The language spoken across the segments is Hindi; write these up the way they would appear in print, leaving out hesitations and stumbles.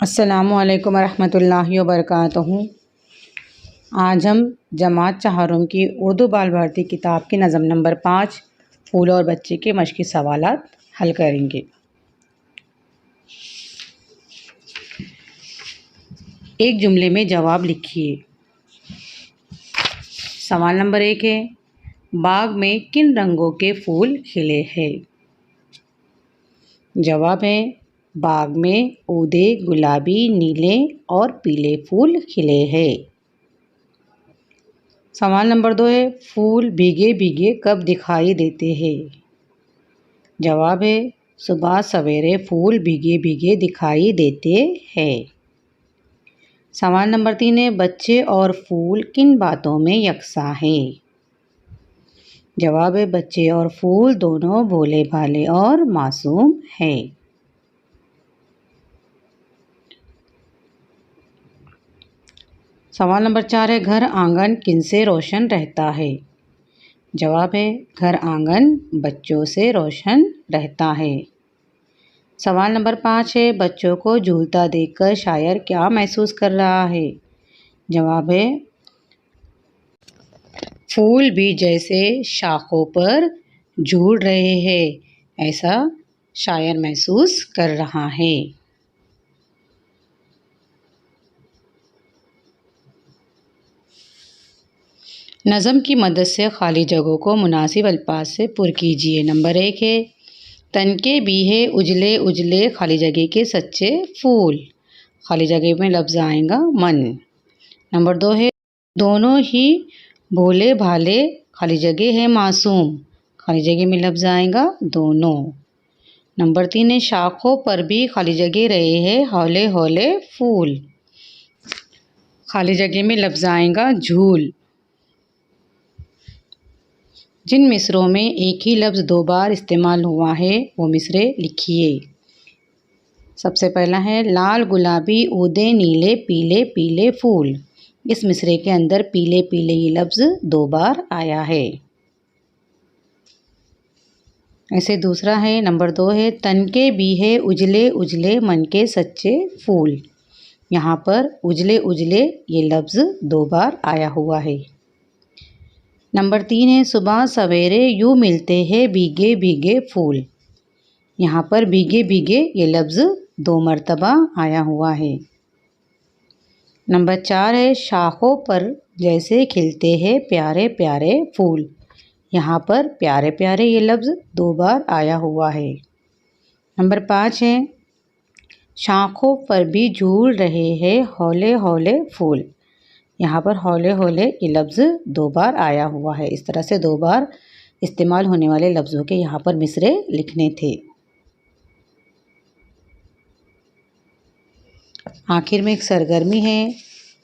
अस्सलामुअलैकुम रहमतुल्लाहि व बरकातहू। आज हम जमात चाहरों की उर्दू बाल भारती किताब की नज़म नंबर 5 फूल और बच्चे के मश्की सवालात हल करेंगे। एक जुमले में जवाब लिखिए। सवाल नंबर 1 है, बाग में किन रंगों के फूल खिले हैं? जवाब है, बाग में ऊदे, गुलाबी, नीले और पीले फूल खिले हैं। सवाल नंबर 2 है, फूल भीगे भीगे कब दिखाई देते हैं? जवाब है, सुबह सवेरे फूल भीगे भीगे दिखाई देते हैं। सवाल नंबर 3 है, बच्चे और फूल किन बातों में यकसा हैं? जवाब है, बच्चे और फूल दोनों भोले भाले और मासूम हैं। सवाल नंबर 4 है, घर आंगन किनसे रोशन रहता है? जवाब है, घर आंगन बच्चों से रोशन रहता है। सवाल नंबर 5 है, बच्चों को झूलता देखकर शायर क्या महसूस कर रहा है? जवाब है, फूल भी जैसे शाखों पर झूल रहे हैं ऐसा शायर महसूस कर रहा है। नज़म की मदद से खाली जगहों को मुनासिब अल्फाज से पुर कीजिए। नंबर 1 है, तन के भी है उजले उजले खाली जगह के सच्चे फूल। खाली जगह में लफ्ज़ आएगा मन। नंबर 2 है, दोनों ही भोले भाले खाली जगह है मासूम। खाली जगह में लफ्ज़ आएगा दोनों। नंबर 3 है, शाखों पर भी खाली जगह रहे हैं हौले हौले फूल। खाली जगह में लफ्ज़ आएगा झूल। जिन मिसरों में एक ही लफ्ज़ 2 बार इस्तेमाल हुआ है वो मिसरे लिखिए। सबसे पहला है, लाल गुलाबी ऊदे नीले पीले पीले फूल। इस मिसरे के अंदर पीले पीले ये लफ्ज़ 2 बार आया है। ऐसे दूसरा है, नंबर 2 है, तन के भी है उजले उजले मन के सच्चे फूल। यहाँ पर उजले उजले ये लफ्ज़ 2 बार आया हुआ है। नंबर 3 है, सुबह सवेरे यूँ मिलते हैं भीगे भीगे फूल। यहाँ पर भीगे भीगे ये लफ्ज़ 2 मरतबा आया हुआ है। नंबर 4 है, शाखों पर जैसे खिलते हैं प्यारे प्यारे फूल। यहाँ पर प्यारे प्यारे ये लफ्ज़ 2 बार आया हुआ है। नंबर 5 है, शाखों पर भी झूल रहे हैं हौले हौले फूल। यहाँ पर हौले हौले ये लफ्ज़ 2 बार आया हुआ है। इस तरह से 2 बार इस्तेमाल होने वाले लफ्ज़ों के यहाँ पर मिसरे लिखने थे। आखिर में एक सरगर्मी है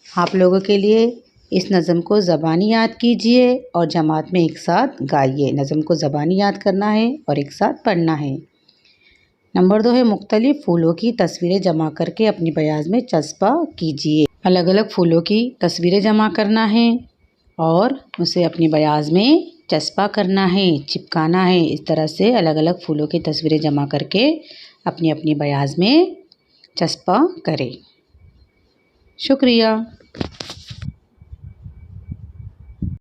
आप लोगों के लिए। इस नज़म को ज़बानी याद कीजिए और जमात में एक साथ गाइए। नज़म को ज़बानी याद करना है और एक साथ पढ़ना है। नंबर 2 है, मुख्तलिफ़ फूलों की तस्वीरें जमा करके अपनी बयाज में चस्पा कीजिए। अलग अलग फूलों की तस्वीरें जमा करना है और उसे अपनी बयाज में चस्पा करना है, चिपकाना है। इस तरह से अलग अलग फूलों की तस्वीरें जमा करके अपनी अपनी बयाज में चस्पा करें। शुक्रिया।